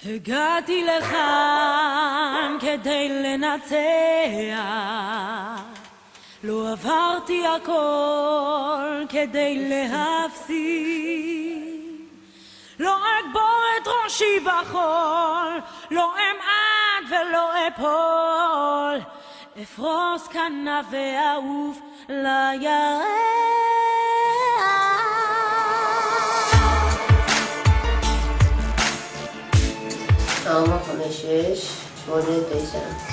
הגעתי לכאן כדי לנצח, לא עברתי הכל כדי להפסיד, לא אקבור את ראשי בחול, לא אמעט ולא אפול, אפרוס כנף ואעוף לירח. 45689.